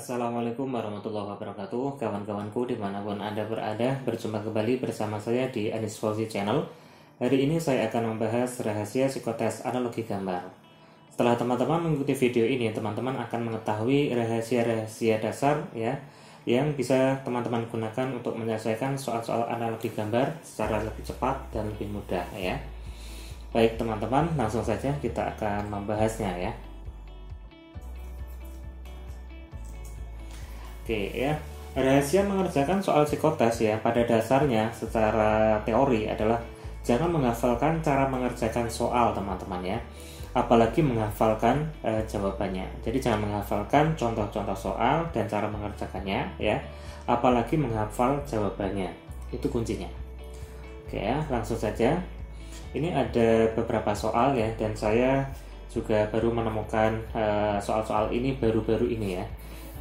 Assalamualaikum warahmatullahi wabarakatuh, kawan-kawanku dimanapun Anda berada. Berjumpa kembali bersama saya di Anis Fauzi Channel. Hari ini saya akan membahas rahasia psikotes analogi gambar. Setelah teman-teman mengikuti video ini, teman-teman akan mengetahui rahasia-rahasia dasar ya, yang bisa teman-teman gunakan untuk menyelesaikan soal-soal analogi gambar secara lebih cepat dan lebih mudah ya. Baik teman-teman, langsung saja kita akan membahasnya ya. Oke ya, rahasia mengerjakan soal psikotes ya pada dasarnya secara teori adalah jangan menghafalkan cara mengerjakan soal teman-teman ya, apalagi menghafalkan jawabannya. Jadi jangan menghafalkan contoh-contoh soal dan cara mengerjakannya ya, apalagi menghafal jawabannya. Itu kuncinya. Oke ya, langsung saja. Ini ada beberapa soal ya, dan saya juga baru menemukan soal-soal ini baru-baru ini ya.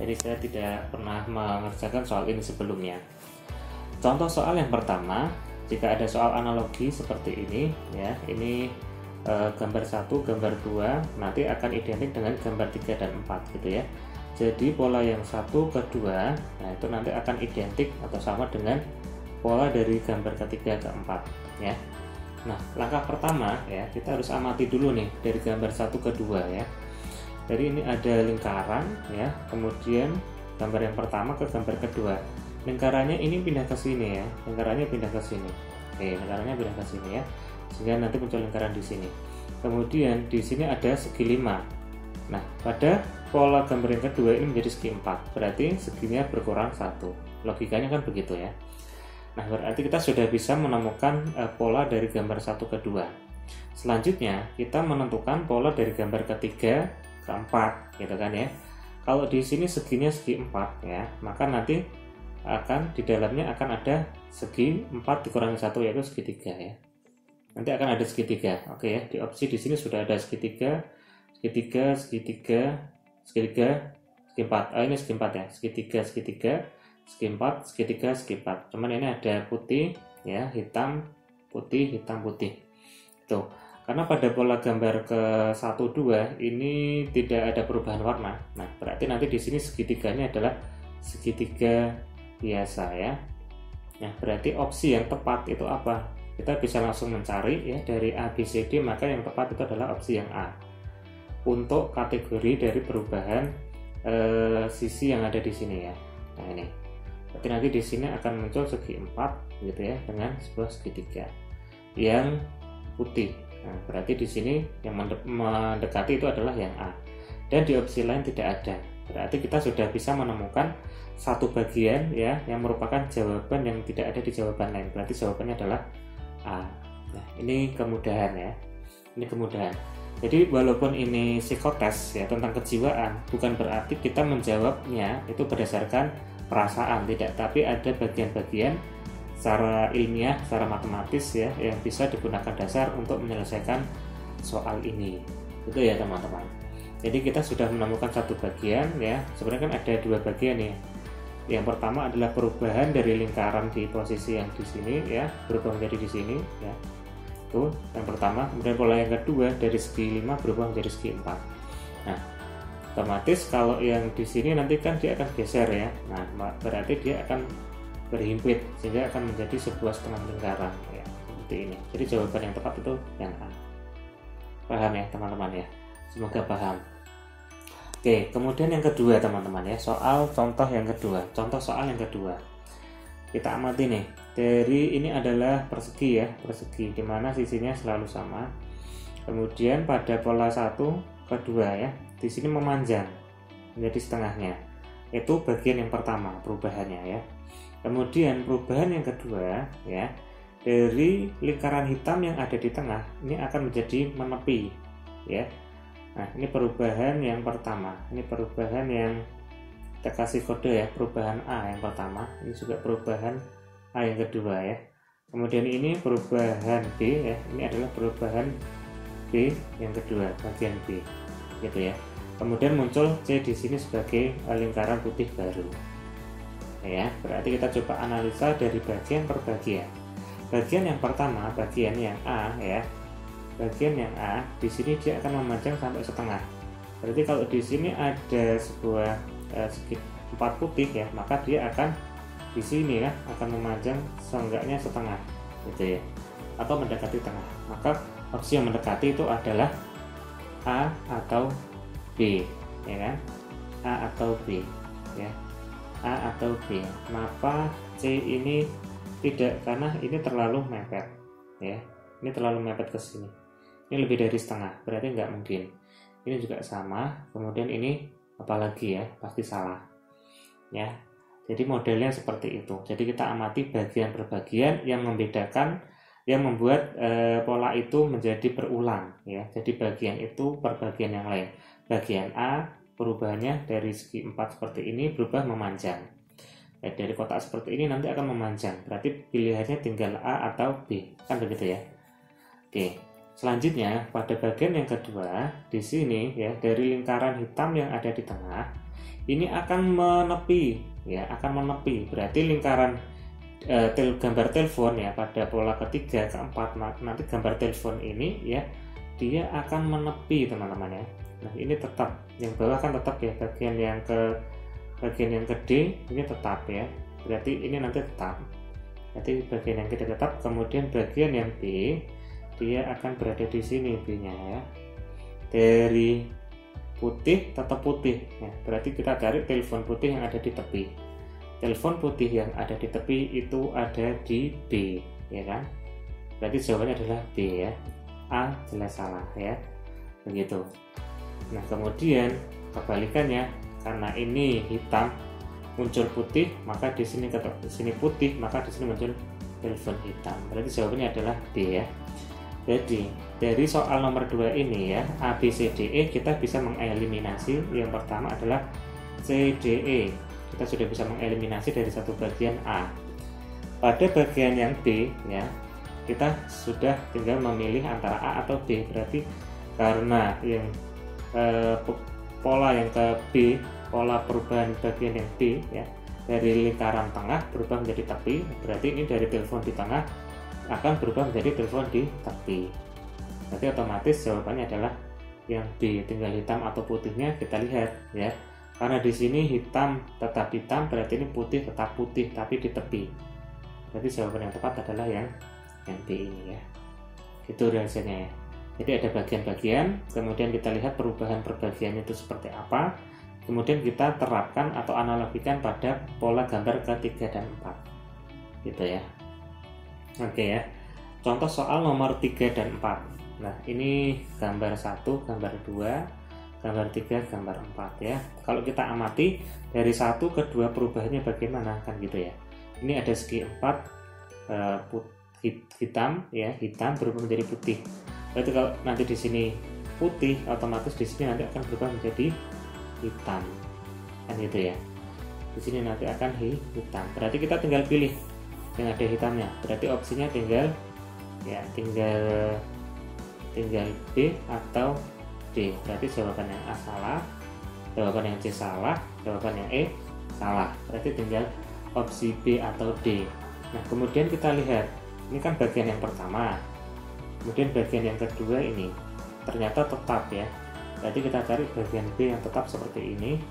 Jadi saya tidak pernah mengerjakan soal ini sebelumnya. Contoh soal yang pertama, jika ada soal analogi seperti ini ya, ini gambar 1, gambar 2 nanti akan identik dengan gambar 3 dan 4 gitu ya. Jadi pola yang 1 ke 2, nah itu nanti akan identik atau sama dengan pola dari gambar ketiga ke 4 ya. Nah, langkah pertama ya, kita harus amati dulu nih dari gambar 1 ke 2 ya. Jadi ini ada lingkaran ya, kemudian gambar yang pertama ke gambar kedua. Lingkarannya ini pindah ke sini ya, lingkarannya pindah ke sini. Oke, lingkarannya pindah ke sini ya, sehingga nanti muncul lingkaran di sini. Kemudian di sini ada segi 5. Nah, pada pola gambar yang kedua ini menjadi segi 4, berarti seginya berkurang 1. Logikanya kan begitu ya. Nah, berarti kita sudah bisa menemukan pola dari gambar 1 ke 2. Selanjutnya, kita menentukan pola dari gambar ketiga ke 4 gitu kan ya. Kalau di sini seginya segi 4 ya, maka nanti akan di dalamnya akan ada segi 4 dikurangi 1 yaitu segitiga ya. Nanti akan ada segitiga. Oke ya, di opsi di sini sudah ada segitiga, segitiga, segitiga, segitiga, segi 4. Ini segi 4 ya, segitiga, segitiga, segi 4, segitiga, segi 4. Cuman ini ada putih ya, hitam, putih, hitam, putih. Tuh. Karena pada pola gambar ke 1, 2 ini tidak ada perubahan warna. Nah, berarti nanti di sini segitiganya adalah segitiga biasa ya. Nah, berarti opsi yang tepat itu apa? Kita bisa langsung mencari ya dari A, B, C, D, maka yang tepat itu adalah opsi yang A. Untuk kategori dari perubahan sisi yang ada di sini ya. Nah, ini. Berarti nanti di sini akan muncul segi 4 gitu ya dengan sebuah segitiga yang putih. Nah, berarti di sini yang mendekati itu adalah yang A. Dan di opsi lain tidak ada. Berarti kita sudah bisa menemukan satu bagian ya yang merupakan jawaban yang tidak ada di jawaban lain. Berarti jawabannya adalah A. Nah, ini kemudahan ya. Ini kemudahan. Jadi walaupun ini psikotes ya tentang kejiwaan, bukan berarti kita menjawabnya itu berdasarkan perasaan, tidak. Tapi ada bagian-bagian secara ilmiah, secara matematis ya, yang bisa digunakan dasar untuk menyelesaikan soal ini. Itu ya teman-teman. Jadi kita sudah menemukan satu bagian ya. Sebenarnya kan ada dua bagian ya. Yang pertama adalah perubahan dari lingkaran di posisi yang di sini ya, berubah menjadi di sini ya. Itu yang pertama. Kemudian pola yang kedua dari segi 5 berubah menjadi segi 4. Nah, otomatis kalau yang di sini nanti kan dia akan geser ya. Nah, berarti dia akan berhimpit sehingga akan menjadi sebuah setengah lingkaran ya, seperti ini. Jadi jawaban yang tepat itu yang A. Paham ya teman-teman ya, semoga paham. Oke, kemudian yang kedua teman-teman ya, soal contoh yang kedua. Contoh soal yang kedua, kita amati nih, dari ini adalah persegi ya, persegi dimana sisinya selalu sama. Kemudian pada pola 1 ke 2 ya, di sini memanjang menjadi setengahnya. Itu bagian yang pertama perubahannya ya. Kemudian perubahan yang kedua ya, dari lingkaran hitam yang ada di tengah ini akan menjadi menepi ya. Nah, ini perubahan yang pertama. Ini perubahan yang kita kasih kode ya, perubahan A yang pertama. Ini juga perubahan A yang kedua ya. Kemudian ini perubahan B ya. Ini adalah perubahan B yang kedua, bagian B gitu ya. Kemudian muncul C di sini sebagai lingkaran putih baru. Ya, berarti kita coba analisa dari bagian per bagian. Bagian yang pertama, bagian yang A ya. Bagian yang A di sini dia akan memanjang sampai setengah. Berarti kalau di sini ada sebuah 4 putih ya, maka dia akan di sini ya akan memanjang seenggaknya setengah gitu ya, atau mendekati tengah. Maka opsi yang mendekati itu adalah A atau B ya kan, A atau B ya, A atau B. Kenapa C ini tidak? Karena ini terlalu mepet ya, ini terlalu mepet ke sini, ini lebih dari setengah, berarti nggak mungkin. Ini juga sama, kemudian ini apalagi ya, pasti salah ya. Jadi modelnya seperti itu. Jadi kita amati bagian per bagian yang membedakan, yang membuat pola itu menjadi berulang ya. Jadi bagian itu per bagian yang lain. Bagian A perubahannya dari segi 4 seperti ini berubah memanjang ya, dari kotak seperti ini nanti akan memanjang, berarti pilihannya tinggal A atau B, kan begitu ya. Oke, selanjutnya pada bagian yang kedua di sini ya, dari lingkaran hitam yang ada di tengah ini akan menepi ya, akan menepi, berarti lingkaran gambar telepon ya pada pola ketiga keempat, nanti gambar telepon ini ya dia akan menepi teman-teman ya. Nah ini tetap, yang bawah kan tetap ya, bagian yang ke D ini tetap ya, berarti ini nanti tetap, berarti bagian yang ke D tetap. Kemudian bagian yang B dia akan berada di sini B nya ya, dari putih tetap putih ya, berarti kita cari telepon putih yang ada di tepi. Telepon putih yang ada di tepi itu ada di B ya kan, berarti jawabannya adalah B ya. A jelas salah ya, begitu. Nah kemudian kebalikannya, karena ini hitam muncul putih, maka di sini putih, maka di sini muncul telepon hitam, berarti jawabannya adalah B ya. Jadi dari soal nomor 2 ini ya, A, B, C, D, E kita bisa mengeliminasi. Yang pertama adalah C, D, E, kita sudah bisa mengeliminasi dari satu bagian A. Pada bagian yang B ya, kita sudah tinggal memilih antara A atau B, berarti karena yang pola yang ke B, pola perubahan bagian yang B ya, dari lingkaran tengah berubah menjadi tepi, berarti ini dari telepon di tengah akan berubah menjadi telepon di tepi, berarti otomatis jawabannya adalah yang B. Tinggal hitam atau putihnya kita lihat ya, karena di sini hitam tetap hitam, berarti ini putih tetap putih tapi di tepi, berarti jawaban yang tepat adalah yang B ini ya. Itu rahasianya ya. Jadi ada bagian-bagian, kemudian kita lihat perubahan perbagian itu seperti apa, kemudian kita terapkan atau analogikan pada pola gambar ke-3 dan 4 gitu ya. Oke ya, contoh soal nomor 3 dan 4. Nah ini gambar 1, gambar 2, gambar 3, gambar 4 ya. Kalau kita amati dari 1 ke 2 perubahannya bagaimana kan gitu ya. Ini ada segi 4 hitam ya, hitam berubah menjadi putih. Berarti kalau nanti di sini putih, otomatis di sini nanti akan berubah menjadi hitam, kan gitu ya. Di sini nanti akan hitam. Berarti kita tinggal pilih yang ada hitamnya. Berarti opsinya tinggal B atau D. Berarti jawaban yang A salah, jawaban yang C salah, jawaban yang E salah. Berarti tinggal opsi B atau D. Nah kemudian kita lihat, ini kan bagian yang pertama. Kemudian bagian yang kedua ini ternyata tetap ya, berarti kita cari bagian B yang tetap seperti ini,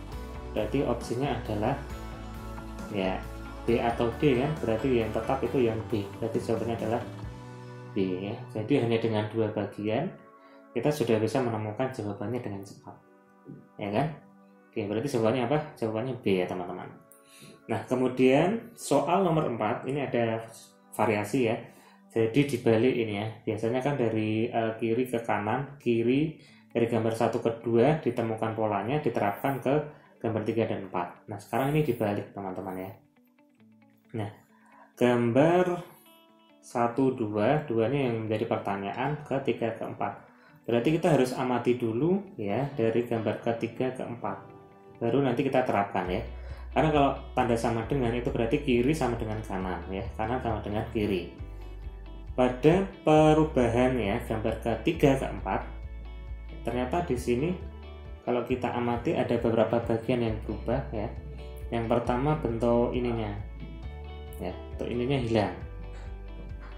berarti opsinya adalah ya B atau D kan, berarti yang tetap itu yang B, berarti jawabannya adalah B ya. Jadi hanya dengan 2 bagian kita sudah bisa menemukan jawabannya dengan cepat ya kan. Oke, berarti jawabannya apa? Jawabannya B ya teman-teman. Nah kemudian soal nomor 4 ini ada variasi ya. Jadi dibalik ini ya, biasanya kan dari kiri ke kanan, kiri dari gambar 1 ke 2 ditemukan polanya, diterapkan ke gambar 3 dan 4. Nah sekarang ini dibalik teman-teman ya. Nah gambar 1, 2 nya yang menjadi pertanyaan, ke 3, ke 4. Berarti kita harus amati dulu ya dari gambar ke 3 ke 4, baru nanti kita terapkan ya. Karena kalau tanda sama dengan itu berarti kiri sama dengan kanan ya, kanan sama dengan kiri. Pada perubahan ya gambar ke-3 ke 4, ternyata di sini kalau kita amati ada beberapa bagian yang berubah ya. Yang pertama bentuk ininya ya, bentuk ininya hilang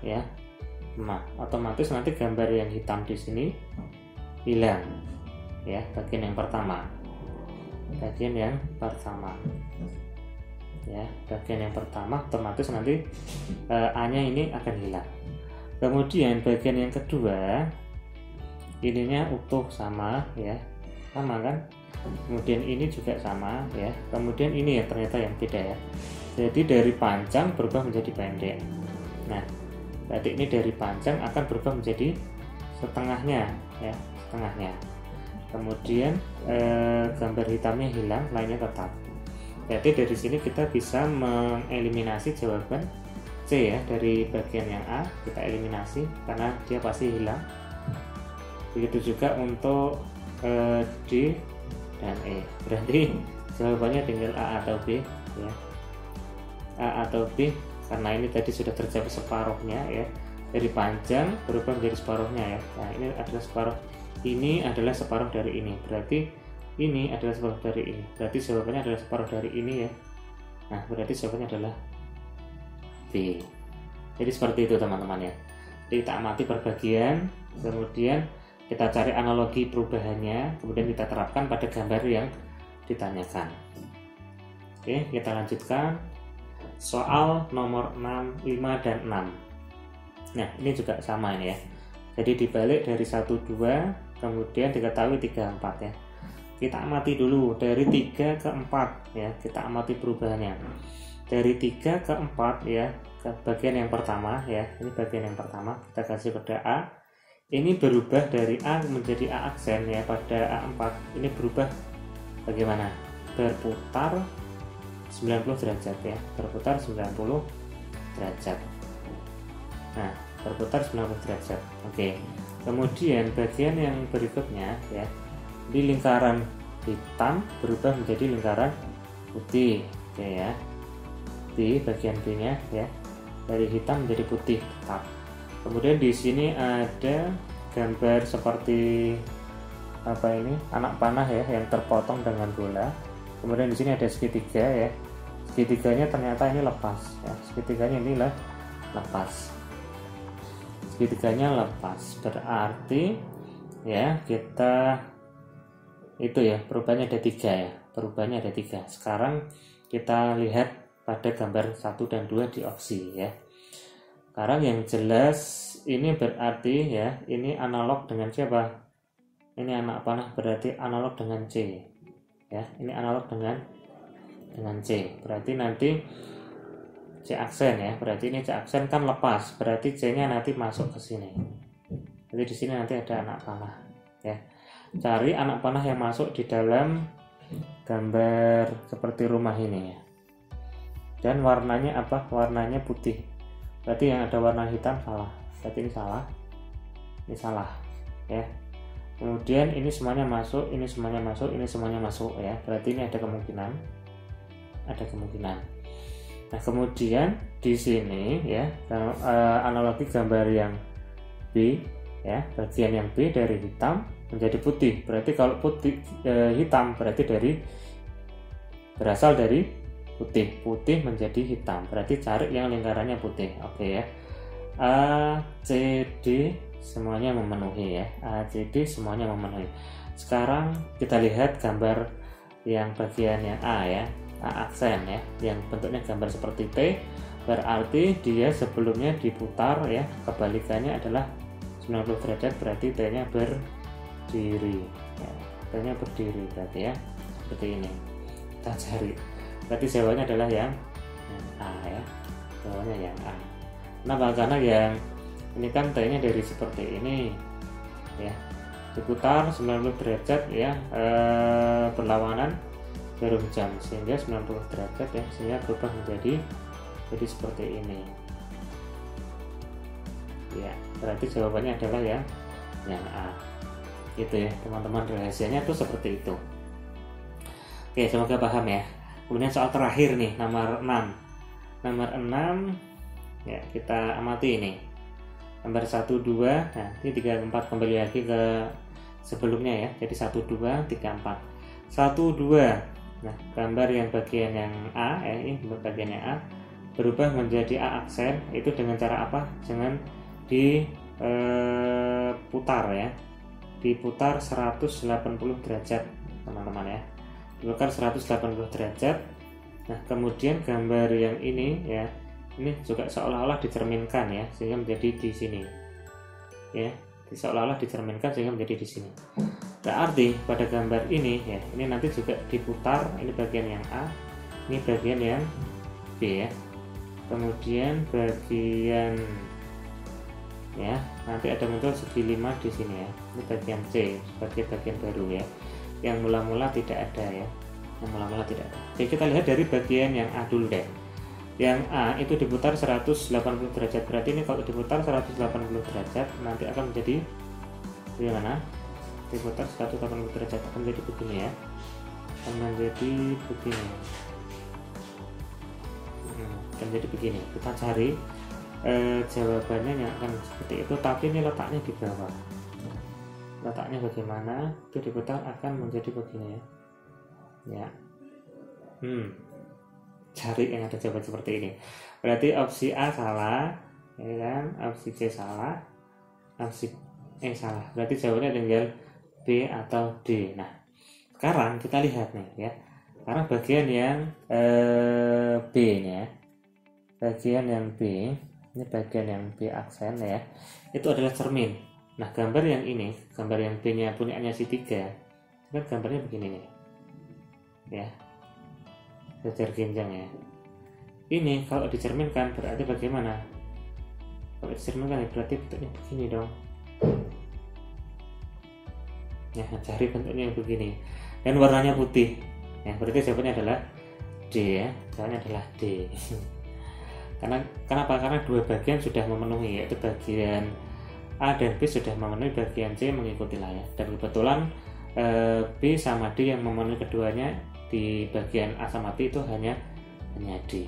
ya. Nah otomatis nanti gambar yang hitam di sini hilang ya, bagian yang pertama. bagian yang pertama ya, bagian yang pertama otomatis nanti A-nya ini akan hilang. Kemudian bagian yang kedua ininya utuh sama ya, sama kan, kemudian ini juga sama ya, kemudian ini ya ternyata yang beda ya, jadi dari panjang berubah menjadi pendek. Nah berarti ini dari panjang akan berubah menjadi setengahnya ya, setengahnya. Kemudian gambar hitamnya hilang, lainnya tetap. Berarti dari sini kita bisa mengeliminasi jawaban C ya, dari bagian yang A kita eliminasi karena dia pasti hilang. Begitu juga untuk D dan E. Berarti jawabannya tinggal A atau B ya. A atau B karena ini tadi sudah tercapai separuhnya ya. Dari panjang berubah menjadi separuhnya ya. Nah, ini adalah separuh. Ini adalah separuh dari ini. Berarti ini adalah separuh dari ini. Berarti jawabannya adalah separuh dari ini ya. Nah, berarti jawabannya adalah B. Jadi seperti itu teman-teman ya. Jadi kita amati perbagian, kemudian kita cari analogi perubahannya, kemudian kita terapkan pada gambar yang ditanyakan. Oke, kita lanjutkan. Soal nomor 6, 5, dan 6. Nah, ini juga sama ini ya. Jadi dibalik dari 1, 2, kemudian diketahui 3, 4 ya. Kita amati dulu dari 3 ke 4 ya, kita amati perubahannya. Dari 3 ke 4 ya, ke bagian yang pertama ya, ini bagian yang pertama, kita kasih pada A. Ini berubah dari A menjadi A aksen ya, pada A4 ini berubah bagaimana? Berputar 90 derajat ya, berputar 90 derajat. Nah, berputar 90 derajat. Oke. Kemudian bagian yang berikutnya ya, di lingkaran hitam berubah menjadi lingkaran putih. Oke ya. Di bagian B-nya ya, dari hitam menjadi putih tetap. Kemudian di sini ada gambar seperti apa ini? Anak panah ya yang terpotong dengan bola. Kemudian di sini ada segitiga ya. Segitiganya ternyata ini lepas ya. Segitiganya inilah lepas. Segitiganya lepas. Berarti ya kita itu ya, perubahannya ada 3 ya. Perubahannya ada 3. Sekarang kita lihat pada gambar 1 dan 2 di opsi ya. Sekarang yang jelas ini berarti ya, ini analog dengan siapa? Ini anak panah berarti analog dengan C. Ya, ini analog dengan C. Berarti nanti C aksen ya. Berarti ini C aksen kan lepas. Berarti C-nya nanti masuk ke sini. Jadi di sini nanti ada anak panah ya. Cari anak panah yang masuk di dalam gambar seperti rumah ini ya. Dan warnanya apa? Warnanya putih. Berarti yang ada warna hitam salah. Berarti ini salah. Ini salah ya. Kemudian ini semuanya masuk, ini semuanya masuk, ini semuanya masuk ya. Berarti ini ada kemungkinan. Ada kemungkinan. Nah, kemudian di sini ya, analogi gambar yang B ya, bagian yang B dari hitam menjadi putih. Berarti kalau putih hitam berarti berasal dari putih menjadi hitam. Berarti cari yang lingkarannya putih. Oke ya. A, C, D semuanya memenuhi ya. A, C, D semuanya memenuhi. Sekarang kita lihat gambar yang bagian yang A ya. A aksen ya, yang bentuknya gambar seperti T. Berarti dia sebelumnya diputar ya. Kebalikannya adalah 90 derajat, berarti T-nya berdiri ya, T-nya berdiri berarti ya, seperti ini. Kita cari, berarti jawabannya adalah yang A ya, jawabannya yang A. Kenapa? Karena yang ini kan T-nya dari seperti ini ya, diputar 90 derajat ya, berlawanan jarum jam, sehingga 90 derajat ya, sehingga berubah menjadi seperti ini ya. Berarti jawabannya adalah yang A. Gitu ya teman-teman, rahasianya tuh seperti itu. Oke, semoga paham ya. Kemudian soal terakhir nih, nomor 6 ya, kita amati ini gambar 1, 2. Nah ini 3, 4 kembali lagi ke sebelumnya ya. Jadi 1, 2, 3, 4 1, 2. Nah gambar yang bagian yang A ya, ini bagian yang A berubah menjadi A aksen. Itu dengan cara apa? Dengan diputar ya, diputar 180 derajat teman-teman ya, diputar 180 derajat. Nah, kemudian gambar yang ini ya, ini juga seolah-olah dicerminkan ya, sehingga menjadi di sini. Ya, seolah-olah dicerminkan sehingga menjadi di sini. Berarti pada gambar ini ya, ini nanti juga diputar, ini bagian yang A, ini bagian yang B ya. Kemudian bagian ya, nanti ada muncul segi 5 di sini ya. Ini bagian C sebagai bagian baru ya. Yang mula-mula tidak ada ya. Yang mula-mula tidak ada. Jadi kita lihat dari bagian yang A dulu deh. Yang A itu diputar 180 derajat. Berarti ini kalau diputar 180 derajat nanti akan menjadi bagaimana? Diputar 180 derajat akan menjadi begini ya. Akan menjadi begini. Akan menjadi begini. Kita cari jawabannya yang akan seperti itu, tapi ini letaknya di bawah. Letaknya bagaimana? Itu diputar akan menjadi begini ya. Cari yang ada jawaban seperti ini. Berarti opsi A salah, ya kan? Opsi C salah, opsi E salah. Berarti jawabannya tinggal B atau D. Nah, sekarang kita lihat nih ya. Karena bagian yang B nya, bagian yang B, ini bagian yang B aksen ya, itu adalah cermin. Nah, gambar yang ini, gambar yang B nya punyanya si 3, kan gambarnya begini nih ya, sejajar genjang ya. Ini kalau dicerminkan berarti bagaimana? Kalau dicerminkan ya berarti bentuknya begini dong ya. Cari bentuknya yang begini dan warnanya putih ya, berarti jawabannya adalah D ya. Jawabannya adalah D. Kenapa? Karena dua bagian sudah memenuhi, yaitu bagian A dan B sudah memenuhi, bagian C mengikuti lah ya. Dan kebetulan B sama D yang memenuhi keduanya, di bagian A sama B itu hanya D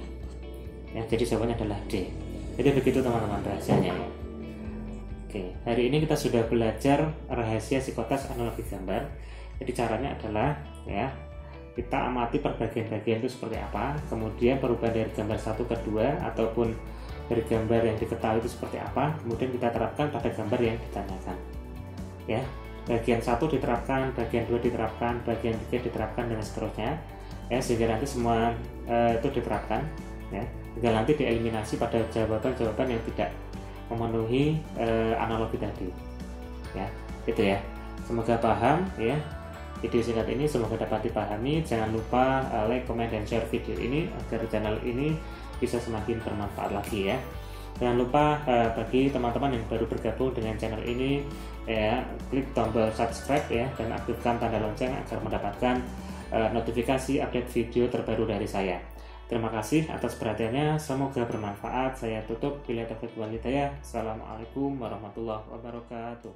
ya. Jadi jawabannya adalah D. Jadi begitu teman-teman rahasianya ya. Oke, hari ini kita sudah belajar rahasia psikotes analogi gambar. Jadi caranya adalah ya, kita amati per bagian-bagian itu seperti apa, kemudian perubahan dari gambar satu ke dua ataupun dari gambar yang diketahui itu seperti apa, kemudian kita terapkan pada gambar yang ditanyakan ya. Bagian satu diterapkan, bagian dua diterapkan, bagian tiga diterapkan, dan seterusnya ya, sehingga nanti semua itu diterapkan ya, hingga nanti dieliminasi pada jawaban-jawaban yang tidak memenuhi analogi tadi ya. Itu ya, semoga paham ya. Video singkat ini semoga dapat dipahami. Jangan lupa like, comment, dan share video ini agar channel ini bisa semakin bermanfaat lagi ya. Jangan lupa bagi teman-teman yang baru bergabung dengan channel ini ya, klik tombol subscribe ya, dan aktifkan tanda lonceng agar mendapatkan notifikasi update video terbaru dari saya. Terima kasih atas perhatiannya, semoga bermanfaat. Saya tutup. Billahi taufiq wal hidayah. Assalamualaikum warahmatullahi wabarakatuh.